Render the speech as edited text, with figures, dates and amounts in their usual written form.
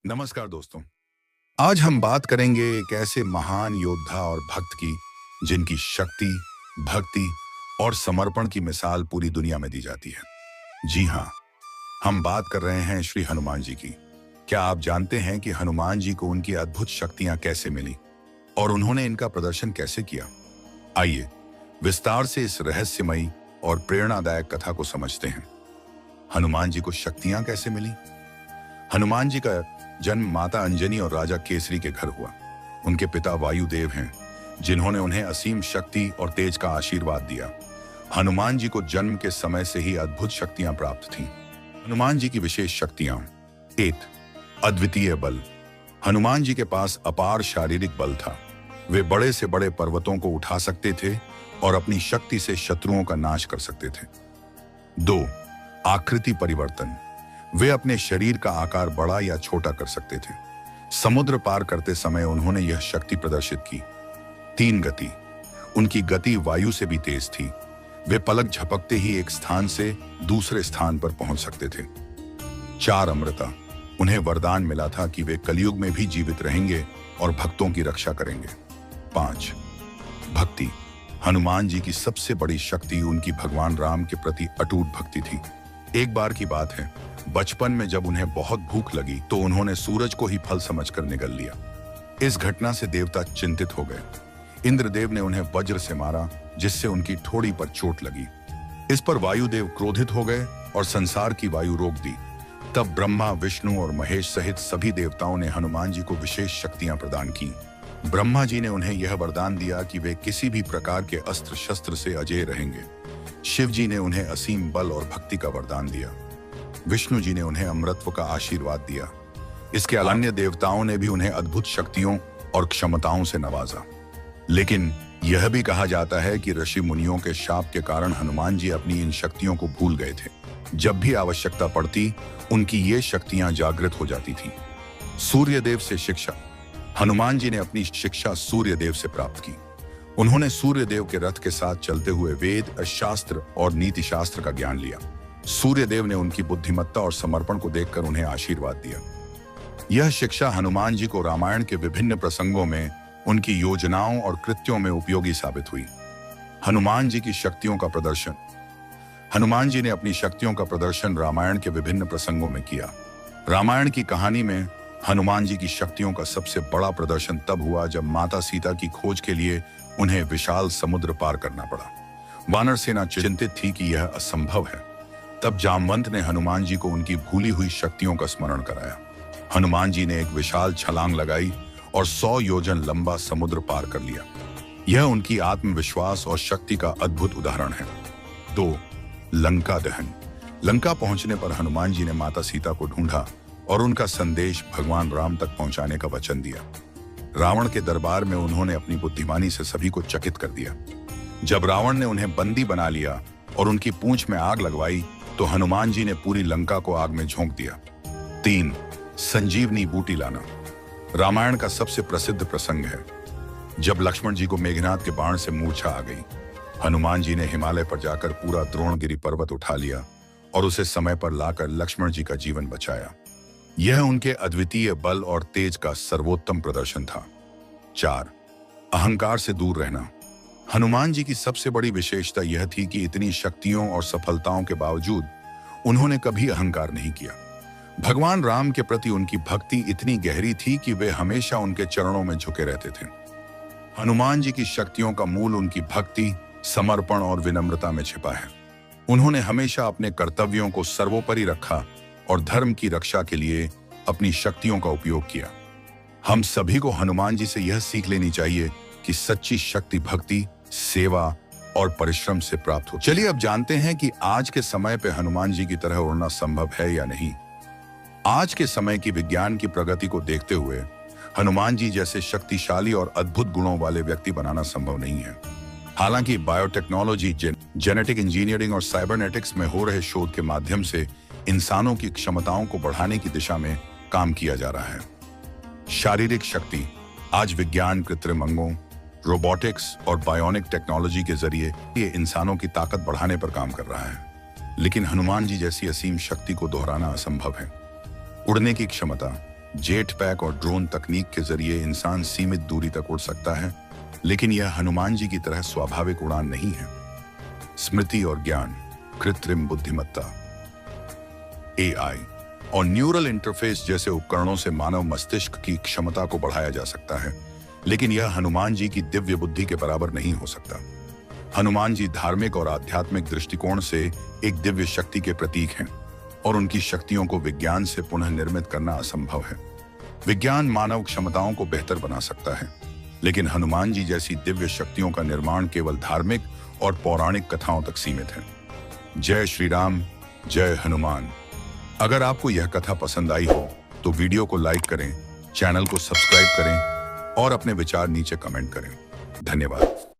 नमस्कार दोस्तों। आज हम बात करेंगे एक ऐसे महान योद्धा और भक्त की जिनकी शक्ति, भक्ति और समर्पण की मिसाल पूरी दुनिया में दी जाती है। जी हाँ, हम बात कर रहे हैं श्री हनुमान जी की। क्या आप जानते हैं कि हनुमान जी को उनकी अद्भुत शक्तियां कैसे मिली और उन्होंने इनका प्रदर्शन कैसे किया? आइए विस्तार से इस रहस्यमयी और प्रेरणादायक कथा को समझते हैं। हनुमान जी को शक्तियां कैसे मिली? हनुमान जी का जन्म माता अंजनी और राजा केसरी के घर हुआ। उनके पिता वायुदेव हैं, जिन्होंने उन्हें असीम शक्ति और तेज का आशीर्वाद दिया। हनुमान जी को जन्म के समय से ही अद्भुत शक्तियां प्राप्त थीं। हनुमान जी की विशेष शक्तियां। 1. अद्वितीय बल। हनुमान जी के पास अपार शारीरिक बल था। वे बड़े से बड़े पर्वतों को उठा सकते थे और अपनी शक्ति से शत्रुओं का नाश कर सकते थे। 2. आकृति परिवर्तन। वे अपने शरीर का आकार बड़ा या छोटा कर सकते थे। समुद्र पार करते समय उन्होंने यह शक्ति प्रदर्शित की। 3. गति। उनकी गति वायु से भी तेज थी। वे पलक झपकते ही एक स्थान से दूसरे स्थान पर पहुंच सकते थे। 4. अमृता। उन्हें वरदान मिला था कि वे कलयुग में भी जीवित रहेंगे और भक्तों की रक्षा करेंगे। 5. भक्ति। हनुमान जी की सबसे बड़ी शक्ति उनकी भगवान राम के प्रति अटूट भक्ति थी। एक बार की बात है, बचपन में जब उन्हें बहुत भूख लगी तो उन्होंने सूरज को ही फल समझकर निगल लिया। इस घटना से देवता चिंतित हो गए। इंद्रदेव ने उन्हें वज्र से मारा, जिससे उनकी ठोड़ी पर चोट लगी। इस पर वायुदेव क्रोधित हो गए और संसार की वायु रोक दी। तब ब्रह्मा, विष्णु और महेश सहित सभी देवताओं ने हनुमान जी को विशेष शक्तियां प्रदान की। ब्रह्मा जी ने उन्हें यह वरदान दिया कि वे किसी भी प्रकार के अस्त्र शस्त्र से अजेय रहेंगे। शिव जी ने उन्हें असीम बल और भक्ति का वरदान दिया। विष्णु जी ने उन्हें अमरत्व का आशीर्वाद दिया। इसके अलावा अन्य देवताओं ने भी उन्हें अद्भुत शक्तियों और क्षमताओं से नवाजा। लेकिन यह भी कहा जाता है कि ऋषि मुनियों के शाप के कारण हनुमान जी अपनी इन शक्तियों को भूल गए थे। जब भी आवश्यकता पड़ती, उनकी ये शक्तियां जागृत हो जाती थीं। सूर्यदेव से शिक्षा। हनुमान जी ने अपनी शिक्षा सूर्यदेव से प्राप्त की। उन्होंने सूर्यदेव के रथ के साथ चलते हुए वेद, शास्त्र और नीति शास्त्र का ज्ञान लिया। सूर्यदेव ने उनकी बुद्धिमत्ता और समर्पण को देखकर उन्हें आशीर्वाद दिया। यह शिक्षा हनुमान जी को रामायण के विभिन्न प्रसंगों में उनकी योजनाओं और कृत्यों में उपयोगी साबित हुई। हनुमान जी की शक्तियों का प्रदर्शन। हनुमान जी ने अपनी शक्तियों का प्रदर्शन रामायण के विभिन्न प्रसंगों में किया। रामायण की कहानी में हनुमान जी की शक्तियों का सबसे बड़ा प्रदर्शन तब हुआ जब माता सीता की खोज के लिए उन्हें विशाल समुद्र पार करना पड़ा। वानर सेना चिंतित थी कि यह असंभव है। तब जामवंत ने हनुमान जी को उनकी भूली हुई शक्तियों का स्मरण कराया। हनुमान जी ने एक विशाल छलांग लगाई और 100 योजन लंबा समुद्र पार कर लिया। यह उनकी आत्मविश्वास और शक्ति का अद्भुत उदाहरण है। 2. लंका दहन। लंका पहुंचने पर हनुमान जी ने माता सीता को ढूंढा और उनका संदेश भगवान राम तक पहुंचाने का वचन दिया। रावण के दरबार में उन्होंने अपनी बुद्धिमानी से सभी को चकित कर दिया। जब रावण ने उन्हें बंदी बना लिया और उनकी पूंछ में आग लगवाई तो हनुमान जी ने पूरी लंका को आग में झोंक दिया। 3. संजीवनी बूटी लाना। रामायण का सबसे प्रसिद्ध प्रसंग है जब लक्ष्मण जी को मेघनाद के बाण से मूर्छा आ गई। हनुमान जी ने हिमालय पर जाकर पूरा द्रोणगिरि पर्वत उठा लिया और उसे समय पर लाकर लक्ष्मण जी का जीवन बचाया। यह उनके अद्वितीय बल और तेज का सर्वोत्तम प्रदर्शन था। 4. अहंकार से दूर रहना। हनुमान जी की सबसे बड़ी विशेषता यह थी कि इतनी शक्तियों और सफलताओं के बावजूद उन्होंने कभी अहंकार नहीं किया। भगवान राम के प्रति उनकी भक्ति इतनी गहरी थी कि वे हमेशा उनके चरणों में झुके रहते थे। हनुमान जी की शक्तियों का मूल उनकी भक्ति, समर्पण और विनम्रता में छिपा है। उन्होंने हमेशा अपने कर्तव्यों को सर्वोपरि रखा और धर्म की रक्षा के लिए अपनी शक्तियों का उपयोग किया। हम सभी को हनुमान जी से यह सीख लेनी चाहिए कि सच्ची शक्ति भक्ति, सेवा और परिश्रम से प्राप्त हो। चलिए अब जानते हैं कि आज के समय पे हनुमान जी की तरह उड़ना संभव है या नहीं। आज के समय की विज्ञान की प्रगति को देखते हुए हनुमान जी जैसे शक्तिशाली और अद्भुत गुणों वाले व्यक्ति बनाना संभव नहीं है। हालांकि बायोटेक्नोलॉजी, जेनेटिक इंजीनियरिंग और साइबरनेटिक्स में हो रहे शोध के माध्यम से इंसानों की क्षमताओं को बढ़ाने की दिशा में काम किया जा रहा है। शारीरिक शक्ति। आज विज्ञान कृत्रिम अंगों, रोबोटिक्स और बायोनिक टेक्नोलॉजी के जरिए ये इंसानों की ताकत बढ़ाने पर काम कर रहा है। लेकिन हनुमान जी जैसी असीम शक्ति को दोहराना असंभव है। उड़ने की क्षमता। जेट पैक और ड्रोन तकनीक के जरिए इंसान सीमित दूरी तक उड़ सकता है, लेकिन यह हनुमान जी की तरह स्वाभाविक उड़ान नहीं है। स्मृति और ज्ञान, कृत्रिम बुद्धिमत्ता, एआई और न्यूरल इंटरफेस जैसे उपकरणों से मानव मस्तिष्क की क्षमता को बढ़ाया जा सकता है, लेकिन यह हनुमान जी की दिव्य बुद्धि के बराबर नहीं हो सकता। हनुमान जी धार्मिक और आध्यात्मिक दृष्टिकोण से एक दिव्य शक्ति के प्रतीक हैं और उनकी शक्तियों को विज्ञान से पुनः निर्मित करना असंभव है। विज्ञान मानव क्षमताओं को बेहतर बना सकता है, लेकिन हनुमान जी जैसी दिव्य शक्तियों का निर्माण केवल धार्मिक और पौराणिक कथाओं तक सीमित है। जय श्री राम, जय हनुमान। अगर आपको यह कथा पसंद आई हो तो वीडियो को लाइक करें, चैनल को सब्सक्राइब करें और अपने विचार नीचे कमेंट करें। धन्यवाद।